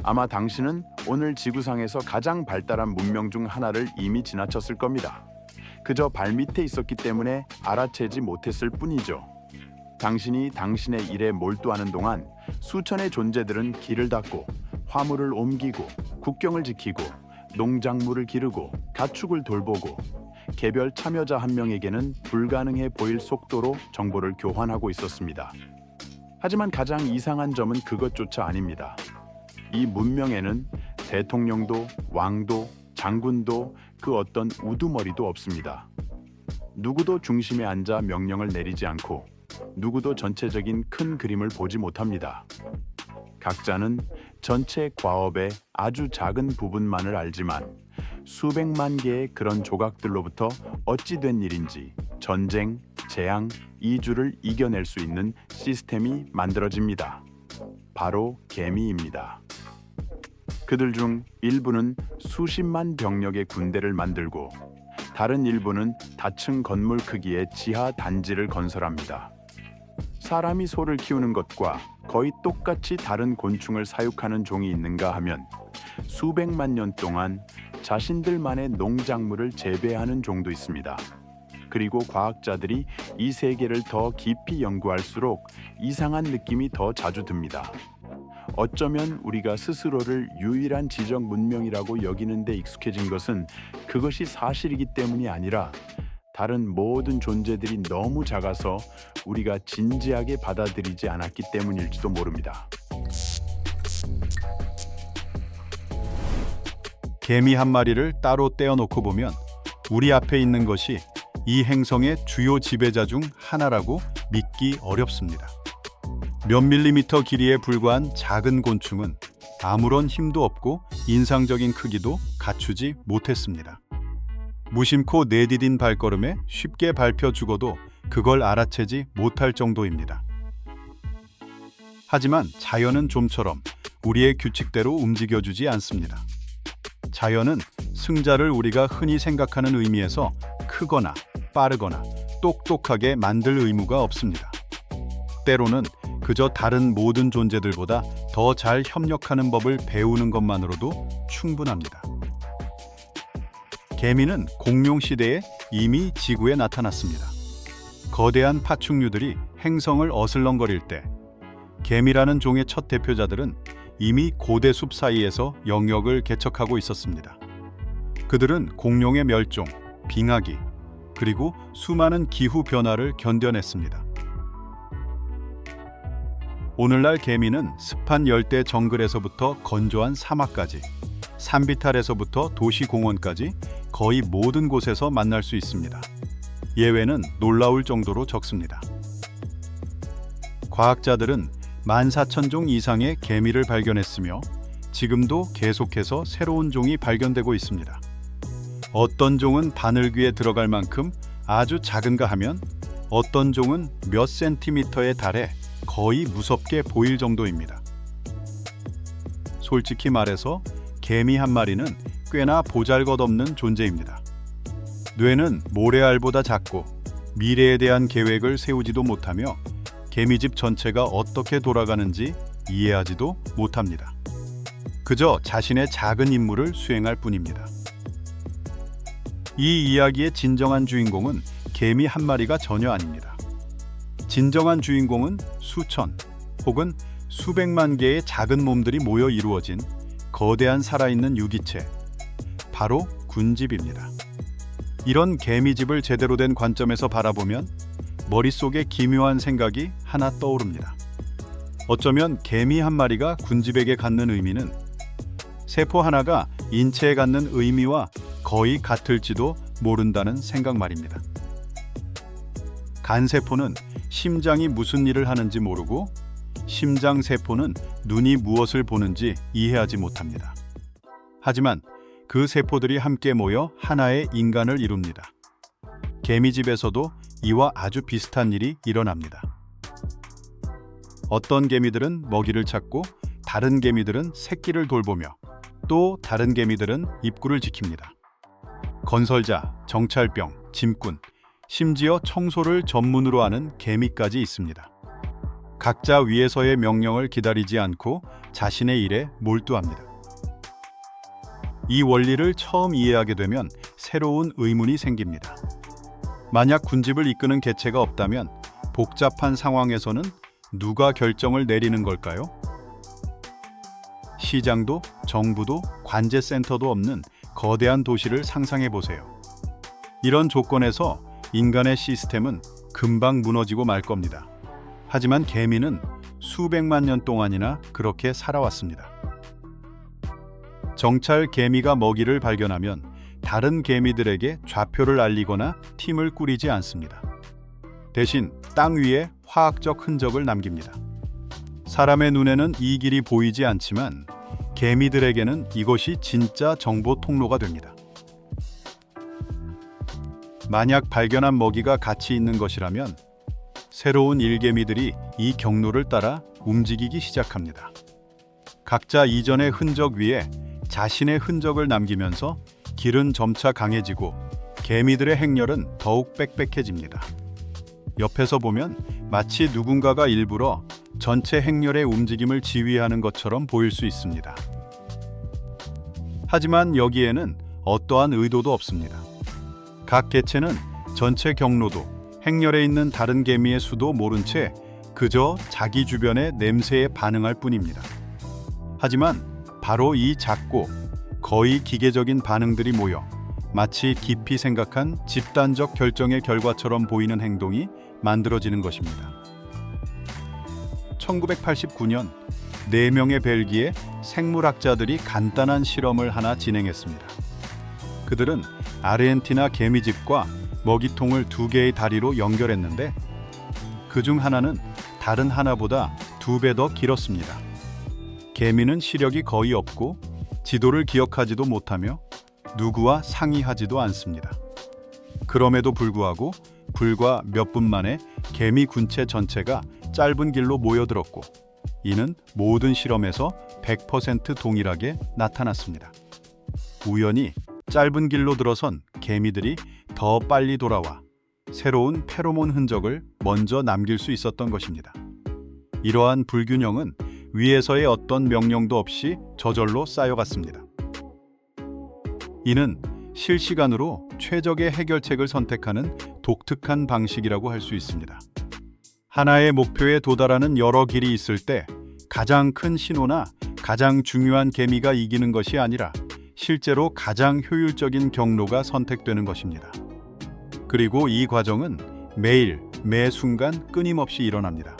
아마 당신은 오늘 지구상에서 가장 발달한 문명 중 하나를 이미 지나쳤을 겁니다. 그저 발밑에 있었기 때문에 알아채지 못했을 뿐이죠. 당신이 당신의 일에 몰두하는 동안 수천의 존재들은 길을 닦고 화물을 옮기고 국경을 지키고 농작물을 기르고 가축을 돌보고 개별 참여자 한 명에게는 불가능해 보일 속도로 정보를 교환하고 있었습니다. 하지만 가장 이상한 점은 그것조차 아닙니다. 이 문명에는 대통령도 왕도 장군도 그 어떤 우두머리도 없습니다. 누구도 중심에 앉아 명령을 내리지 않고 누구도 전체적인 큰 그림을 보지 못합니다. 각자는 전체 과업의 아주 작은 부분만을 알지만 수백만 개의 그런 조각들로부터 어찌 된 일인지 전쟁, 재앙, 이주를 이겨낼 수 있는 시스템이 만들어집니다. 바로 개미입니다. 그들 중 일부는 수십만 병력의 군대를 만들고 다른 일부는 다층 건물 크기의 지하 단지를 건설합니다. 사람이 소를 키우는 것과 거의 똑같이 다른 곤충을 사육하는 종이 있는가 하면 수백만 년 동안 자신들만의 농작물을 재배하는 종도 있습니다. 그리고 과학자들이 이 세계를 더 깊이 연구할수록 이상한 느낌이 더 자주 듭니다. 어쩌면 우리가 스스로를 유일한 지적 문명이라고 여기는 데 익숙해진 것은 그것이 사실이기 때문이 아니라 다른 모든 존재들이 너무 작아서 우리가 진지하게 받아들이지 않았기 때문일지도 모릅니다. 개미 한 마리를 따로 떼어놓고 보면 우리 앞에 있는 것이 이 행성의 주요 지배자 중 하나라고 믿기 어렵습니다. 몇 밀리미터 길이에 불과한 작은 곤충은 아무런 힘도 없고 인상적인 크기도 갖추지 못했습니다. 무심코 내디딘 발걸음에 쉽게 밟혀 죽어도 그걸 알아채지 못할 정도입니다. 하지만 자연은 좀처럼 우리의 규칙대로 움직여주지 않습니다. 자연은 승자를 우리가 흔히 생각하는 의미에서 크거나 빠르거나 똑똑하게 만들 의무가 없습니다. 때로는 그저 다른 모든 존재들보다 더 잘 협력하는 법을 배우는 것만으로도 충분합니다. 개미는 공룡 시대에 이미 지구에 나타났습니다. 거대한 파충류들이 행성을 어슬렁거릴 때 개미라는 종의 첫 대표자들은 이미 고대 숲 사이에서 영역을 개척하고 있었습니다. 그들은 공룡의 멸종, 빙하기, 그리고 수많은 기후 변화를 견뎌냈습니다. 오늘날 개미는 습한 열대 정글에서부터 건조한 사막까지, 산비탈에서부터 도시 공원까지 거의 모든 곳에서 만날 수 있습니다. 예외는 놀라울 정도로 적습니다. 과학자들은 14,000종 이상의 개미를 발견했으며 지금도 계속해서 새로운 종이 발견되고 있습니다. 어떤 종은 바늘귀에 들어갈 만큼 아주 작은가 하면 어떤 종은 몇 센티미터에 달해 거의 무섭게 보일 정도입니다. 솔직히 말해서 개미 한 마리는 꽤나 보잘것없는 존재입니다. 뇌는 모래알보다 작고 미래에 대한 계획을 세우지도 못하며 개미집 전체가 어떻게 돌아가는지 이해하지도 못합니다. 그저 자신의 작은 임무를 수행할 뿐입니다. 이 이야기의 진정한 주인공은 개미 한 마리가 전혀 아닙니다. 진정한 주인공은 수천 혹은 수백만 개의 작은 몸들이 모여 이루어진 거대한 살아있는 유기체, 바로 군집입니다. 이런 개미집을 제대로 된 관점에서 바라보면 머릿속에 기묘한 생각이 하나 떠오릅니다. 어쩌면 개미 한 마리가 군집에게 갖는 의미는 세포 하나가 인체에 갖는 의미와 거의 같을지도 모른다는 생각 말입니다. 간세포는 심장이 무슨 일을 하는지 모르고 심장세포는 눈이 무엇을 보는지 이해하지 못합니다. 하지만 그 세포들이 함께 모여 하나의 인간을 이룹니다. 개미집에서도 이와 아주 비슷한 일이 일어납니다. 어떤 개미들은 먹이를 찾고 다른 개미들은 새끼를 돌보며 또 다른 개미들은 입구를 지킵니다. 건설자, 정찰병, 짐꾼, 심지어 청소를 전문으로 하는 개미까지 있습니다. 각자 위에서의 명령을 기다리지 않고 자신의 일에 몰두합니다. 이 원리를 처음 이해하게 되면 새로운 의문이 생깁니다. 만약 군집을 이끄는 개체가 없다면 복잡한 상황에서는 누가 결정을 내리는 걸까요? 시장도 정부도 관제센터도 없는 거대한 도시를 상상해 보세요. 이런 조건에서 인간의 시스템은 금방 무너지고 말 겁니다. 하지만 개미는 수백만 년 동안이나 그렇게 살아왔습니다. 정찰 개미가 먹이를 발견하면 다른 개미들에게 좌표를 알리거나 팀을 꾸리지 않습니다. 대신 땅 위에 화학적 흔적을 남깁니다. 사람의 눈에는 이 길이 보이지 않지만 개미들에게는 이것이 진짜 정보 통로가 됩니다. 만약 발견한 먹이가 가치 있는 것이라면 새로운 일개미들이 이 경로를 따라 움직이기 시작합니다. 각자 이전의 흔적 위에 자신의 흔적을 남기면서 길은 점차 강해지고 개미들의 행렬은 더욱 빽빽해집니다. 옆에서 보면 마치 누군가가 일부러 전체 행렬의 움직임을 지휘하는 것처럼 보일 수 있습니다. 하지만 여기에는 어떠한 의도도 없습니다. 각 개체는 전체 경로도 행렬에 있는 다른 개미의 수도 모른 채 그저 자기 주변의 냄새에 반응할 뿐입니다. 하지만 바로 이 작고 거의 기계적인 반응들이 모여 마치 깊이 생각한 집단적 결정의 결과처럼 보이는 행동이 만들어지는 것입니다. 1989년 4명의 벨기에 생물학자들이 간단한 실험을 하나 진행했습니다. 그들은 아르헨티나 개미집과 먹이통을 2개의 다리로 연결했는데 그중 하나는 다른 하나보다 2배 더 길었습니다. 개미는 시력이 거의 없고 지도를 기억하지도 못하며 누구와 상의하지도 않습니다. 그럼에도 불구하고 불과 몇 분 만에 개미 군체 전체가 짧은 길로 모여들었고 이는 모든 실험에서 100% 동일하게 나타났습니다. 우연히 짧은 길로 들어선 개미들이 더 빨리 돌아와 새로운 페로몬 흔적을 먼저 남길 수 있었던 것입니다. 이러한 불균형은 위에서의 어떤 명령도 없이 저절로 쌓여갔습니다. 이는 실시간으로 최적의 해결책을 선택하는 독특한 방식이라고 할 수 있습니다. 하나의 목표에 도달하는 여러 길이 있을 때 가장 큰 신호나 가장 중요한 개미가 이기는 것이 아니라 실제로 가장 효율적인 경로가 선택되는 것입니다. 그리고 이 과정은 매일, 매 순간 끊임없이 일어납니다.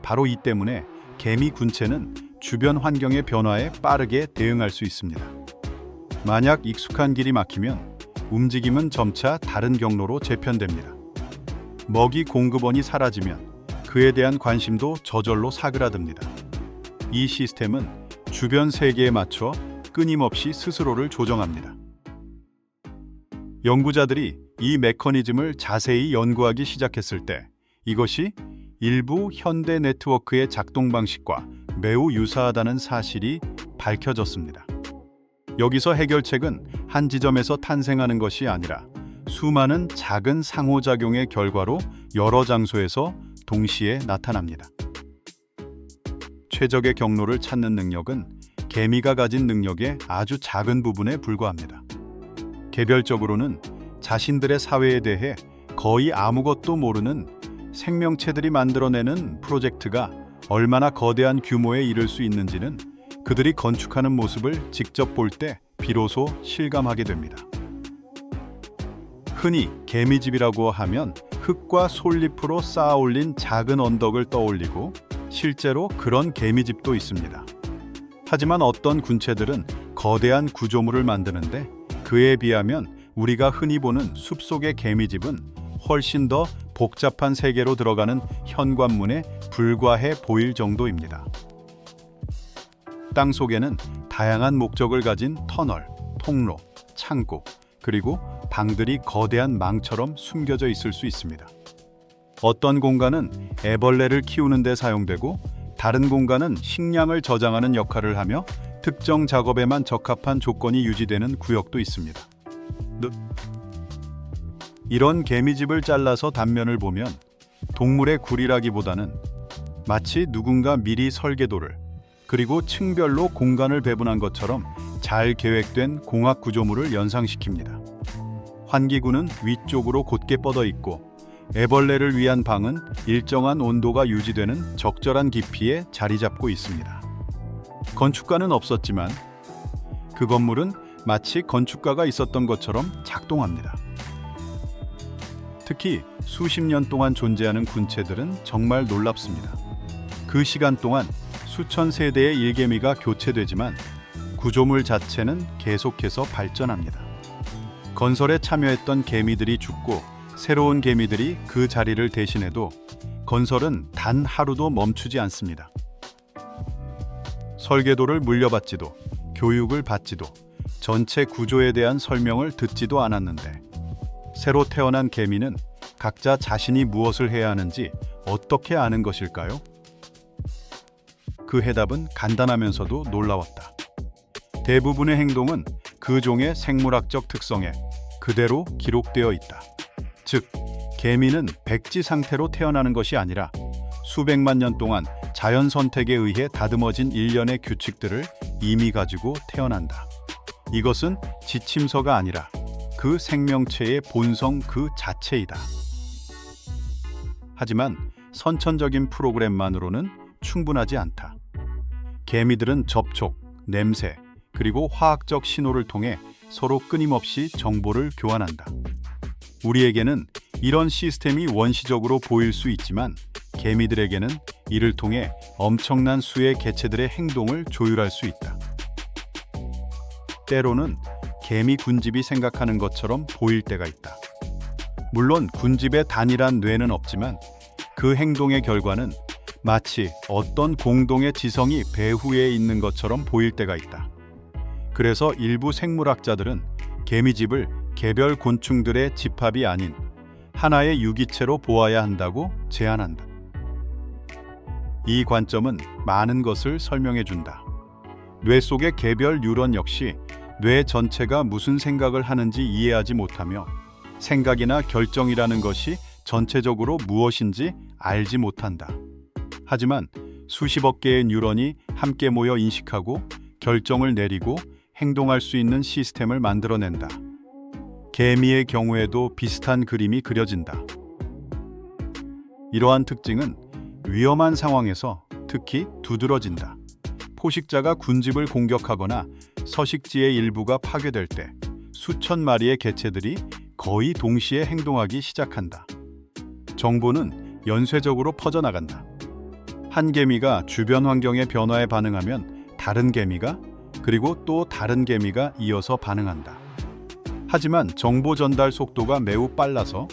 바로 이 때문에 개미 군체는 주변 환경의 변화에 빠르게 대응할 수 있습니다. 만약 익숙한 길이 막히면 움직임은 점차 다른 경로로 재편됩니다. 먹이 공급원이 사라지면 그에 대한 관심도 저절로 사그라듭니다. 이 시스템은 주변 세계에 맞춰 끊임없이 스스로를 조정합니다. 연구자들이 이 메커니즘을 자세히 연구하기 시작했을 때 이것이 일부 현대 네트워크의 작동 방식과 매우 유사하다는 사실이 밝혀졌습니다. 여기서 해결책은 한 지점에서 탄생하는 것이 아니라 수많은 작은 상호작용의 결과로 여러 장소에서 동시에 나타납니다. 최적의 경로를 찾는 능력은 개미가 가진 능력의 아주 작은 부분에 불과합니다. 개별적으로는 자신들의 사회에 대해 거의 아무것도 모르는 생명체들이 만들어내는 프로젝트가 얼마나 거대한 규모에 이를 수 있는지는 그들이 건축하는 모습을 직접 볼 때 비로소 실감하게 됩니다. 흔히 개미집이라고 하면 흙과 솔잎으로 쌓아 올린 작은 언덕을 떠올리고 실제로 그런 개미집도 있습니다. 하지만 어떤 군체들은 거대한 구조물을 만드는데 그에 비하면 우리가 흔히 보는 숲속의 개미집은 훨씬 더 복잡한 세계로 들어가는 현관문에 불과해 보일 정도입니다. 땅 속에는 다양한 목적을 가진 터널, 통로, 창고, 그리고 방들이 거대한 망처럼 숨겨져 있을 수 있습니다. 어떤 공간은 애벌레를 키우는 데 사용되고 다른 공간은 식량을 저장하는 역할을 하며 특정 작업에만 적합한 조건이 유지되는 구역도 있습니다. 이런 개미집을 잘라서 단면을 보면 동물의 굴이라기보다는 마치 누군가 미리 설계도를 그리고 층별로 공간을 배분한 것처럼 잘 계획된 공학 구조물을 연상시킵니다. 환기구는 위쪽으로 곧게 뻗어 있고 애벌레를 위한 방은 일정한 온도가 유지되는 적절한 깊이에 자리 잡고 있습니다. 건축가는 없었지만 그 건물은 마치 건축가가 있었던 것처럼 작동합니다. 특히 수십 년 동안 존재하는 군체들은 정말 놀랍습니다. 그 시간 동안 수천 세대의 일개미가 교체되지만 구조물 자체는 계속해서 발전합니다. 건설에 참여했던 개미들이 죽고 새로운 개미들이 그 자리를 대신해도 건설은 단 하루도 멈추지 않습니다. 설계도를 물려받지도 교육을 받지도 전체 구조에 대한 설명을 듣지도 않았는데 새로 태어난 개미는 각자 자신이 무엇을 해야 하는지 어떻게 아는 것일까요? 그 해답은 간단하면서도 놀라웠다. 대부분의 행동은 그 종의 생물학적 특성에 그대로 기록되어 있다. 즉, 개미는 백지 상태로 태어나는 것이 아니라 수백만 년 동안 자연 선택에 의해 다듬어진 일련의 규칙들을 이미 가지고 태어난다. 이것은 지침서가 아니라 그 생명체의 본성 그 자체이다. 하지만 선천적인 프로그램만으로는 충분하지 않다. 개미들은 접촉, 냄새, 그리고 화학적 신호를 통해 서로 끊임없이 정보를 교환한다. 우리에게는 이런 시스템이 원시적으로 보일 수 있지만 개미들에게는 이를 통해 엄청난 수의 개체들의 행동을 조율할 수 있다. 때로는 개미 군집이 생각하는 것처럼 보일 때가 있다. 물론 군집에 단일한 뇌는 없지만 그 행동의 결과는 마치 어떤 공동의 지성이 배후에 있는 것처럼 보일 때가 있다. 그래서 일부 생물학자들은 개미집을 개별 곤충들의 집합이 아닌 하나의 유기체로 보아야 한다고 제안한다. 이 관점은 많은 것을 설명해 준다. 뇌 속의 개별 뉴런 역시 뇌 전체가 무슨 생각을 하는지 이해하지 못하며 생각이나 결정이라는 것이 전체적으로 무엇인지 알지 못한다. 하지만 수십억 개의 뉴런이 함께 모여 인식하고 결정을 내리고 행동할 수 있는 시스템을 만들어낸다. 개미의 경우에도 비슷한 그림이 그려진다. 이러한 특징은 위험한 상황에서 특히 두드러진다. 포식자가 군집을 공격하거나 서식지의 일부가 파괴될 때 수천 마리의 개체들이 거의 동시에 행동하기 시작한다. 정보는 연쇄적으로 퍼져나간다. 한 개미가 주변 환경의 변화에 반응하면 다른 개미가 그리고 또 다른 개미가 이어서 반응한다. 하지만 정보 전달 속도가 매우 빨라서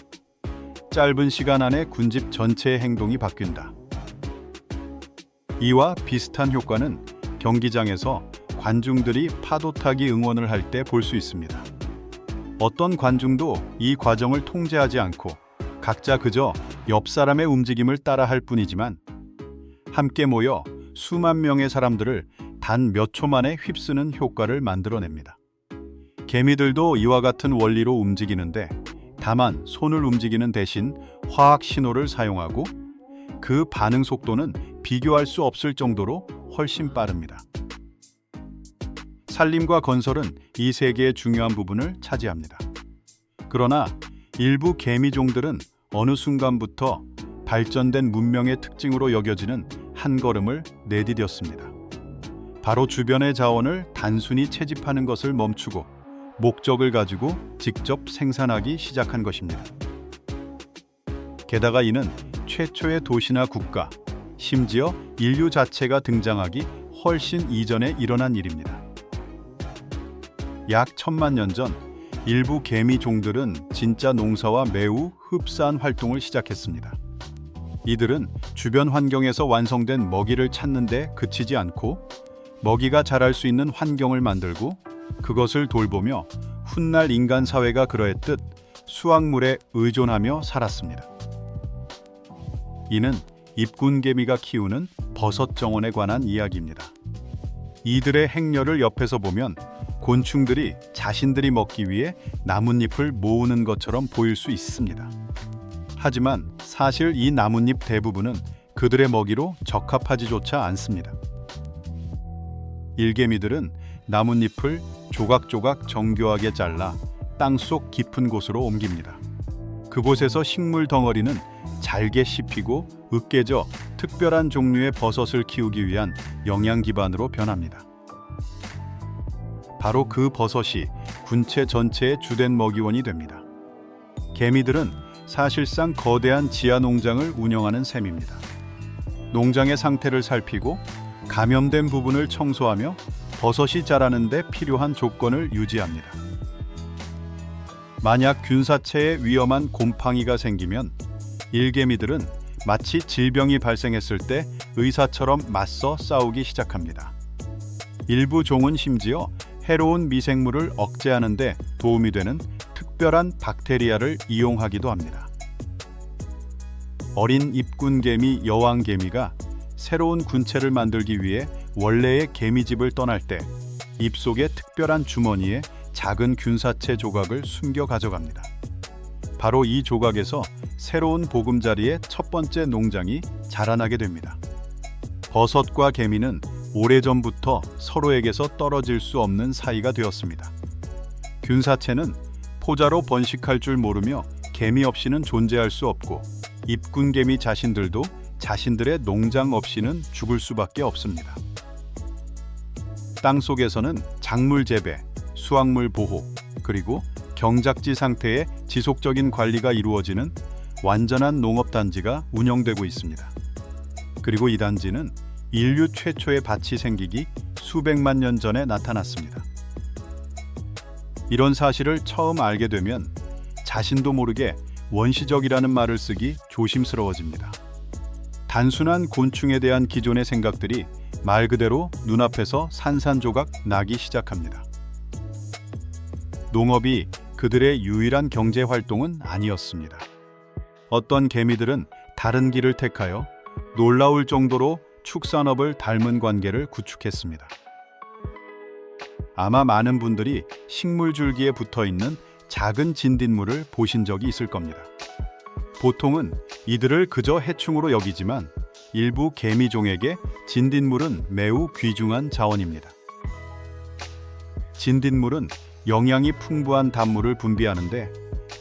짧은 시간 안에 군집 전체의 행동이 바뀐다. 이와 비슷한 효과는 경기장에서 관중들이 파도 타기 응원을 할 때 볼 수 있습니다. 어떤 관중도 이 과정을 통제하지 않고 각자 그저 옆 사람의 움직임을 따라할 뿐이지만 함께 모여 수만 명의 사람들을 단 몇 초 만에 휩쓰는 효과를 만들어냅니다. 개미들도 이와 같은 원리로 움직이는데 다만 손을 움직이는 대신 화학 신호를 사용하고 그 반응 속도는 비교할 수 없을 정도로 훨씬 빠릅니다. 산림과 건설은 이 세 개의 중요한 부분을 차지합니다. 그러나 일부 개미종들은 어느 순간부터 발전된 문명의 특징으로 여겨지는 한 걸음을 내디뎠습니다. 바로 주변의 자원을 단순히 채집하는 것을 멈추고 목적을 가지고 직접 생산하기 시작한 것입니다. 게다가 이는 최초의 도시나 국가, 심지어 인류 자체가 등장하기 훨씬 이전에 일어난 일입니다. 약 1000만 년 전 일부 개미종들은 진짜 농사와 매우 흡사한 활동을 시작했습니다. 이들은 주변 환경에서 완성된 먹이를 찾는 데 그치지 않고 먹이가 자랄 수 있는 환경을 만들고 그것을 돌보며 훗날 인간 사회가 그러했듯 수확물에 의존하며 살았습니다. 이는 입군개미가 키우는 버섯 정원에 관한 이야기입니다. 이들의 행렬을 옆에서 보면 곤충들이 자신들이 먹기 위해 나뭇잎을 모으는 것처럼 보일 수 있습니다. 하지만 사실 이 나뭇잎 대부분은 그들의 먹이로 적합하지조차 않습니다. 일개미들은 나뭇잎을 조각조각 정교하게 잘라 땅속 깊은 곳으로 옮깁니다. 그곳에서 식물 덩어리는 잘게 씹히고 으깨져 특별한 종류의 버섯을 키우기 위한 영양 기반으로 변합니다. 바로 그 버섯이 군체 전체의 주된 먹이원이 됩니다. 개미들은 사실상 거대한 지하 농장을 운영하는 셈입니다. 농장의 상태를 살피고 감염된 부분을 청소하며 버섯이 자라는 데 필요한 조건을 유지합니다. 만약 균사체에 위험한 곰팡이가 생기면 일개미들은 마치 질병이 발생했을 때 의사처럼 맞서 싸우기 시작합니다. 일부 종은 심지어 해로운 미생물을 억제하는 데 도움이 되는 특별한 박테리아를 이용하기도 합니다. 어린 입군개미 여왕개미가 새로운 군체를 만들기 위해 원래의 개미집을 떠날 때 입속의 특별한 주머니에 작은 균사체 조각을 숨겨 가져갑니다. 바로 이 조각에서 새로운 보금자리의 첫 번째 농장이 자라나게 됩니다. 버섯과 개미는 오래전부터 서로에게서 떨어질 수 없는 사이가 되었습니다. 균사체는 포자로 번식할 줄 모르며 개미 없이는 존재할 수 없고 입군개미 자신들도 자신들의 농장 없이는 죽을 수밖에 없습니다. 땅속에서는 작물 재배, 수확물 보호, 그리고 경작지 상태의 지속적인 관리가 이루어지는 완전한 농업단지가 운영되고 있습니다. 그리고 이 단지는 인류 최초의 밭이 생기기 수백만 년 전에 나타났습니다. 이런 사실을 처음 알게 되면 자신도 모르게 원시적이라는 말을 쓰기 조심스러워집니다. 단순한 곤충에 대한 기존의 생각들이 말 그대로 눈앞에서 산산조각 나기 시작합니다. 농업이 그들의 유일한 경제 활동은 아니었습니다. 어떤 개미들은 다른 길을 택하여 놀라울 정도로 축산업을 닮은 관계를 구축했습니다. 아마 많은 분들이 식물 줄기에 붙어 있는 작은 진딧물을 보신 적이 있을 겁니다. 보통은 이들을 그저 해충으로 여기지만 일부 개미종에게 진딧물은 매우 귀중한 자원입니다. 진딧물은 영양이 풍부한 단물을 분비하는데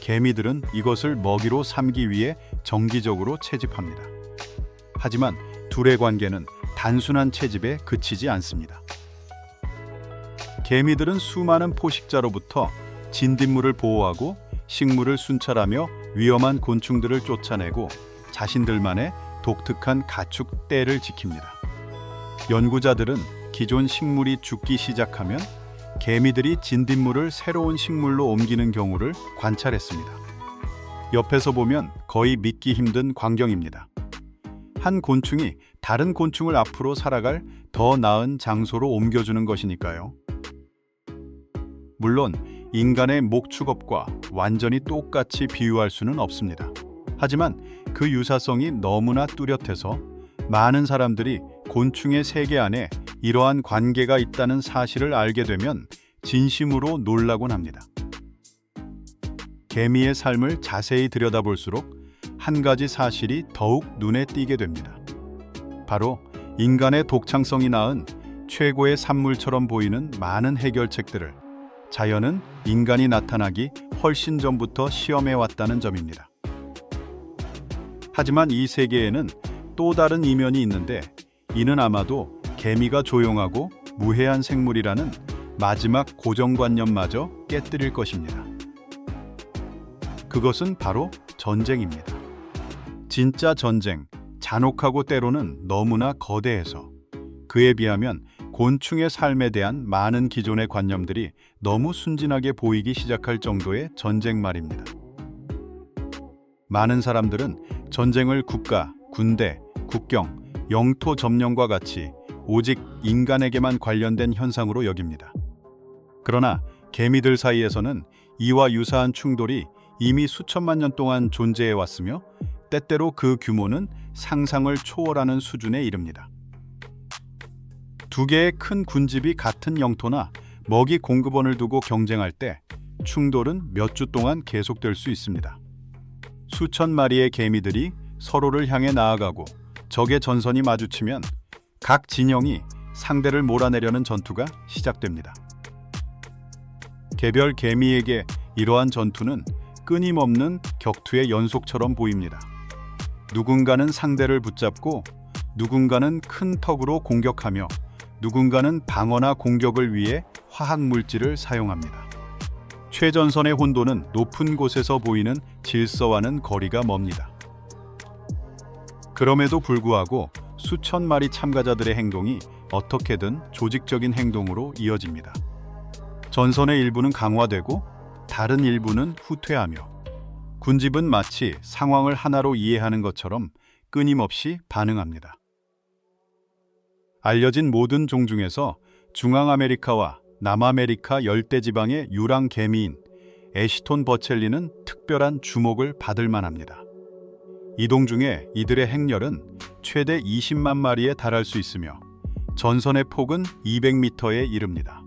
개미들은 이것을 먹이로 삼기 위해 정기적으로 채집합니다. 하지만 둘의 관계는 단순한 채집에 그치지 않습니다. 개미들은 수많은 포식자로부터 진딧물을 보호하고 식물을 순찰하며 위험한 곤충들을 쫓아내고 자신들만의 독특한 가축 떼를 지킵니다. 연구자들은 기존 식물이 죽기 시작하면 개미들이 진딧물을 새로운 식물로 옮기는 경우를 관찰했습니다. 옆에서 보면 거의 믿기 힘든 광경입니다. 한 곤충이 다른 곤충을 앞으로 살아갈 더 나은 장소로 옮겨주는 것이니까요. 물론 인간의 목축업과 완전히 똑같이 비유할 수는 없습니다. 하지만 그 유사성이 너무나 뚜렷해서 많은 사람들이 곤충의 세계 안에 이러한 관계가 있다는 사실을 알게 되면 진심으로 놀라곤 합니다. 개미의 삶을 자세히 들여다볼수록 한 가지 사실이 더욱 눈에 띄게 됩니다. 바로 인간의 독창성이 낳은 최고의 산물처럼 보이는 많은 해결책들을 자연은 인간이 나타나기 훨씬 전부터 시험해 왔다는 점입니다. 하지만 이 세계에는 또 다른 이면이 있는데 이는 아마도 개미가 조용하고 무해한 생물이라는 마지막 고정관념마저 깨뜨릴 것입니다. 그것은 바로 전쟁입니다. 진짜 전쟁, 잔혹하고 때로는 너무나 거대해서 그에 비하면 곤충의 삶에 대한 많은 기존의 관념들이 너무 순진하게 보이기 시작할 정도의 전쟁 말입니다. 많은 사람들은 전쟁을 국가, 군대, 국경, 영토 점령과 같이 오직 인간에게만 관련된 현상으로 여깁니다. 그러나 개미들 사이에서는 이와 유사한 충돌이 이미 수천만 년 동안 존재해 왔으며 때때로 그 규모는 상상을 초월하는 수준에 이릅니다. 두 개의 큰 군집이 같은 영토나 먹이 공급원을 두고 경쟁할 때 충돌은 몇 주 동안 계속될 수 있습니다. 수천 마리의 개미들이 서로를 향해 나아가고 적의 전선이 마주치면 각 진영이 상대를 몰아내려는 전투가 시작됩니다. 개별 개미에게 이러한 전투는 끊임없는 격투의 연속처럼 보입니다. 누군가는 상대를 붙잡고 누군가는 큰 턱으로 공격하며 누군가는 방어나 공격을 위해 화학 물질을 사용합니다. 최전선의 혼돈은 높은 곳에서 보이는 질서와는 거리가 멉니다. 그럼에도 불구하고 수천 마리 참가자들의 행동이 어떻게든 조직적인 행동으로 이어집니다. 전선의 일부는 강화되고 다른 일부는 후퇴하며 군집은 마치 상황을 하나로 이해하는 것처럼 끊임없이 반응합니다. 알려진 모든 종 중에서 중앙아메리카와 남아메리카 열대지방의 유랑 개미인 애시톤 버첼리는 특별한 주목을 받을 만합니다. 이동 중에 이들의 행렬은 최대 20만 마리에 달할 수 있으며 전선의 폭은 200m에 이릅니다.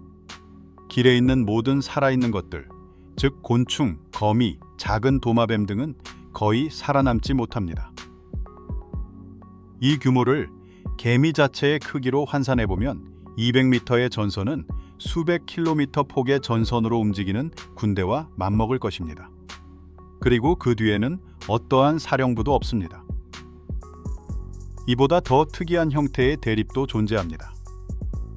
길에 있는 모든 살아있는 것들, 즉 곤충, 거미, 작은 도마뱀 등은 거의 살아남지 못합니다. 이 규모를 개미 자체의 크기로 환산해보면 200m의 전선은 수백 킬로미터 폭의 전선으로 움직이는 군대와 맞먹을 것입니다. 그리고 그 뒤에는 어떠한 사령부도 없습니다. 이보다 더 특이한 형태의 대립도 존재합니다.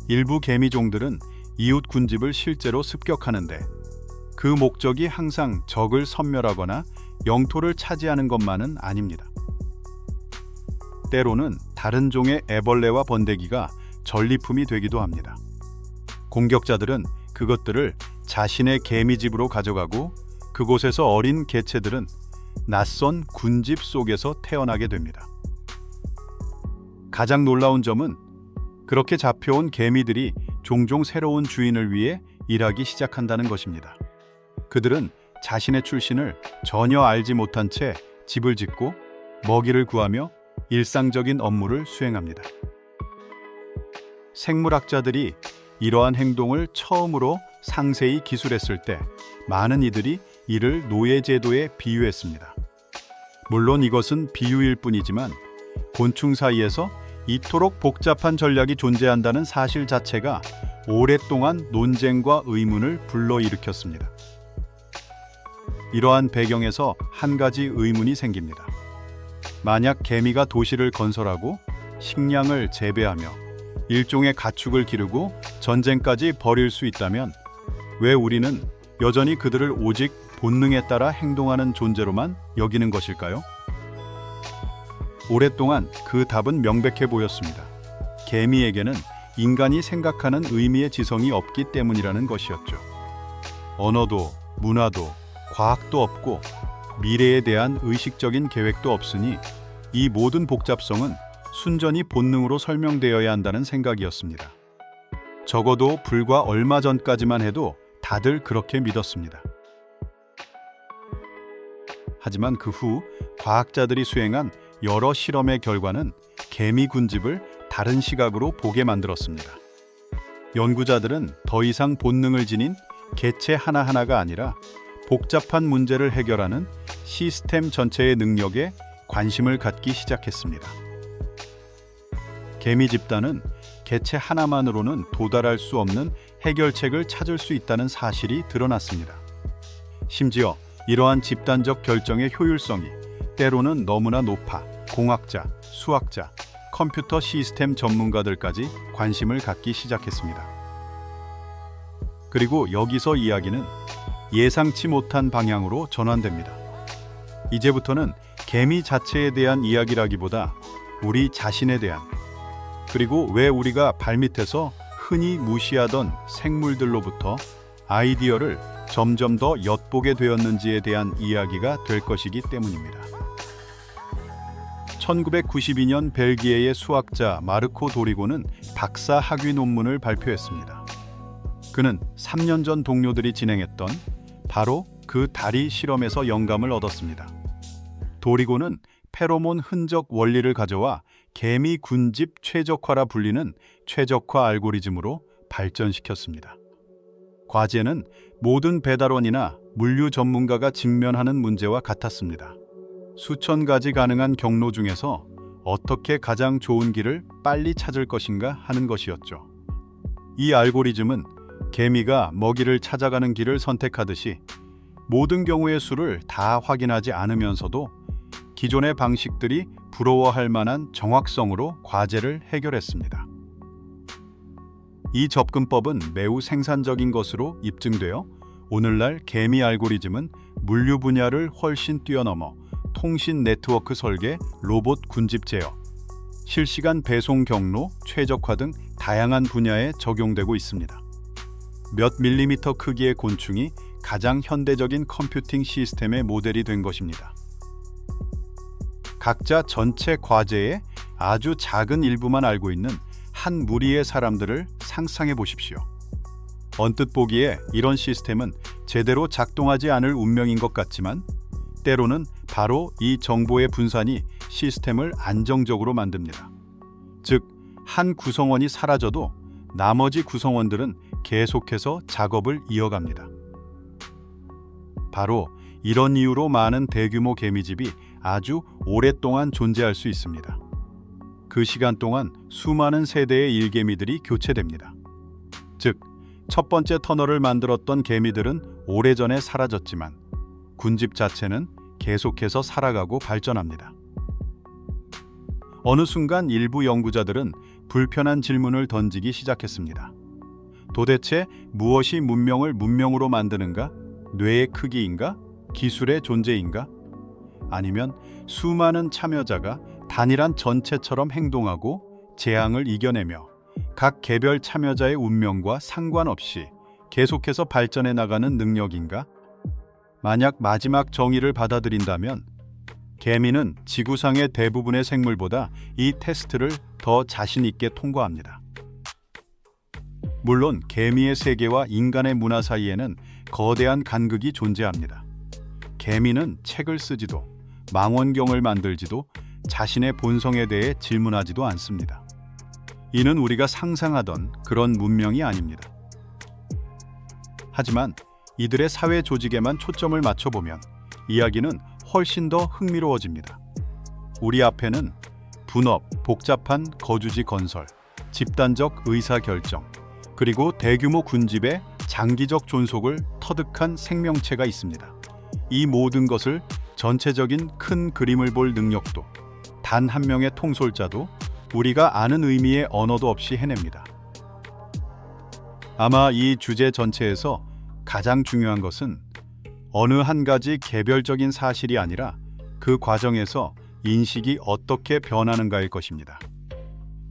일부 개미종들은 이웃 군집을 실제로 습격하는데 그 목적이 항상 적을 섬멸하거나 영토를 차지하는 것만은 아닙니다. 때로는 다른 종의 애벌레와 번데기가 전리품이 되기도 합니다. 공격자들은 그것들을 자신의 개미집으로 가져가고 그곳에서 어린 개체들은 낯선 군집 속에서 태어나게 됩니다. 가장 놀라운 점은 그렇게 잡혀온 개미들이 종종 새로운 주인을 위해 일하기 시작한다는 것입니다. 그들은 자신의 출신을 전혀 알지 못한 채 집을 짓고 먹이를 구하며 일상적인 업무를 수행합니다. 생물학자들이 이러한 행동을 처음으로 상세히 기술했을 때 많은 이들이 이를 노예제도에 비유했습니다. 물론 이것은 비유일 뿐이지만 곤충 사이에서 이토록 복잡한 전략이 존재한다는 사실 자체가 오랫동안 논쟁과 의문을 불러일으켰습니다. 이러한 배경에서 한 가지 의문이 생깁니다. 만약 개미가 도시를 건설하고 식량을 재배하며 일종의 가축을 기르고 전쟁까지 벌일 수 있다면 왜 우리는 여전히 그들을 오직 본능에 따라 행동하는 존재로만 여기는 것일까요? 오랫동안 그 답은 명백해 보였습니다. 개미에게는 인간이 생각하는 의미의 지성이 없기 때문이라는 것이었죠. 언어도 문화도 과학도 없고 미래에 대한 의식적인 계획도 없으니 이 모든 복잡성은 순전히 본능으로 설명되어야 한다는 생각이었습니다. 적어도 불과 얼마 전까지만 해도 다들 그렇게 믿었습니다. 하지만 그 후 과학자들이 수행한 여러 실험의 결과는 개미 군집을 다른 시각으로 보게 만들었습니다. 연구자들은 더 이상 본능을 지닌 개체 하나하나가 아니라 복잡한 문제를 해결하는 시스템 전체의 능력에 관심을 갖기 시작했습니다. 개미 집단은 개체 하나만으로는 도달할 수 없는 해결책을 찾을 수 있다는 사실이 드러났습니다. 심지어 이러한 집단적 결정의 효율성이 때로는 너무나 높아 공학자, 수학자, 컴퓨터 시스템 전문가들까지 관심을 갖기 시작했습니다. 그리고 여기서 이야기는 예상치 못한 방향으로 전환됩니다. 이제부터는 개미 자체에 대한 이야기라기보다 우리 자신에 대한, 그리고 왜 우리가 발밑에서 흔히 무시하던 생물들로부터 아이디어를 점점 더 엿보게 되었는지에 대한 이야기가 될 것이기 때문입니다. 1992년 벨기에의 수학자 마르코 도리고는 박사 학위 논문을 발표했습니다. 그는 3년 전 동료들이 진행했던 바로 그 다리 실험에서 영감을 얻었습니다. 도리고는 페로몬 흔적 원리를 가져와 개미 군집 최적화라 불리는 최적화 알고리즘으로 발전시켰습니다. 과제는 모든 배달원이나 물류 전문가가 직면하는 문제와 같았습니다. 수천 가지 가능한 경로 중에서 어떻게 가장 좋은 길을 빨리 찾을 것인가 하는 것이었죠. 이 알고리즘은 개미가 먹이를 찾아가는 길을 선택하듯이 모든 경우의 수를 다 확인하지 않으면서도 기존의 방식들이 부러워할 만한 정확성으로 과제를 해결했습니다. 이 접근법은 매우 생산적인 것으로 입증되어 오늘날 개미 알고리즘은 물류 분야를 훨씬 뛰어넘어 통신 네트워크 설계, 로봇 군집 제어, 실시간 배송 경로 최적화 등 다양한 분야에 적용되고 있습니다. 몇 밀리미터 크기의 곤충이 가장 현대적인 컴퓨팅 시스템의 모델이 된 것입니다. 각자 전체 과제의 아주 작은 일부만 알고 있는 한 무리의 사람들을 상상해 보십시오. 언뜻 보기에 이런 시스템은 제대로 작동하지 않을 운명인 것 같지만 때로는 바로 이 정보의 분산이 시스템을 안정적으로 만듭니다. 즉, 한 구성원이 사라져도 나머지 구성원들은 계속해서 작업을 이어갑니다. 바로 이런 이유로 많은 대규모 개미집이 아주 오랫동안 존재할 수 있습니다. 그 시간 동안 수많은 세대의 일개미들이 교체됩니다. 즉, 첫 번째 터널을 만들었던 개미들은 오래전에 사라졌지만 군집 자체는 계속해서 살아가고 발전합니다. 어느 순간 일부 연구자들은 불편한 질문을 던지기 시작했습니다. 도대체 무엇이 문명을 문명으로 만드는가? 뇌의 크기인가? 기술의 존재인가? 아니면 수많은 참여자가 단일한 전체처럼 행동하고 재앙을 이겨내며 각 개별 참여자의 운명과 상관없이 계속해서 발전해 나가는 능력인가? 만약 마지막 정의를 받아들인다면 개미는 지구상의 대부분의 생물보다 이 테스트를 더 자신 있게 통과합니다. 물론 개미의 세계와 인간의 문화 사이에는 거대한 간극이 존재합니다. 개미는 책을 쓰지도 망원경을 만들지도 자신의 본성에 대해 질문하지도 않습니다. 이는 우리가 상상하던 그런 문명이 아닙니다. 하지만 이들의 사회 조직에만 초점을 맞춰보면 이야기는 훨씬 더 흥미로워집니다. 우리 앞에는 분업, 복잡한 거주지 건설, 집단적 의사결정, 그리고 대규모 군집의 장기적 존속을 터득한 생명체가 있습니다. 이 모든 것을 전체적인 큰 그림을 볼 능력도, 단 한 명의 통솔자도 우리가 아는 의미의 언어도 없이 해냅니다. 아마 이 주제 전체에서 가장 중요한 것은 어느 한 가지 개별적인 사실이 아니라 그 과정에서 인식이 어떻게 변하는가일 것입니다.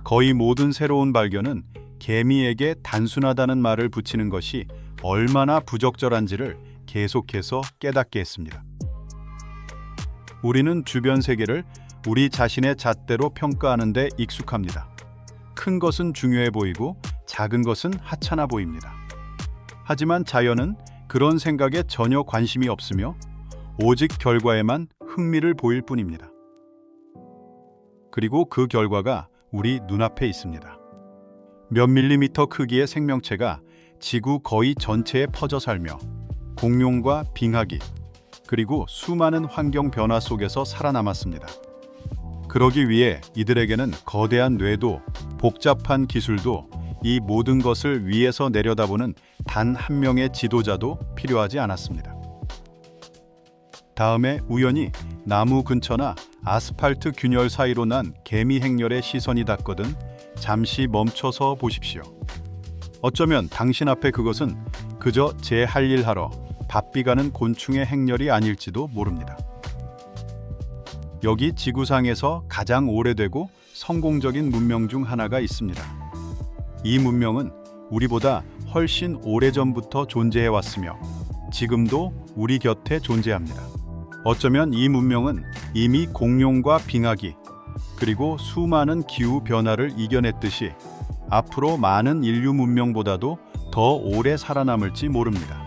거의 모든 새로운 발견은 개미에게 단순하다는 말을 붙이는 것이 얼마나 부적절한지를 계속해서 깨닫게 했습니다. 우리는 주변 세계를 우리 자신의 잣대로 평가하는 데 익숙합니다. 큰 것은 중요해 보이고 작은 것은 하찮아 보입니다. 하지만 자연은 그런 생각에 전혀 관심이 없으며 오직 결과에만 흥미를 보일 뿐입니다. 그리고 그 결과가 우리 눈앞에 있습니다. 몇 밀리미터 크기의 생명체가 지구 거의 전체에 퍼져 살며 공룡과 빙하기, 그리고 수많은 환경 변화 속에서 살아남았습니다. 그러기 위해 이들에게는 거대한 뇌도 복잡한 기술도 이 모든 것을 위에서 내려다보는 단 한 명의 지도자도 필요하지 않았습니다. 다음에 우연히 나무 근처나 아스팔트 균열 사이로 난 개미 행렬에 시선이 닿거든 잠시 멈춰서 보십시오. 어쩌면 당신 앞에 그것은 그저 제 할 일 하러 바삐 가는 곤충의 행렬이 아닐지도 모릅니다. 여기 지구상에서 가장 오래되고 성공적인 문명 중 하나가 있습니다. 이 문명은 우리보다 훨씬 오래전부터 존재해 왔으며 지금도 우리 곁에 존재합니다. 어쩌면 이 문명은 이미 공룡과 빙하기, 그리고 수많은 기후 변화를 이겨냈듯이 앞으로 많은 인류 문명보다도 더 오래 살아남을지 모릅니다.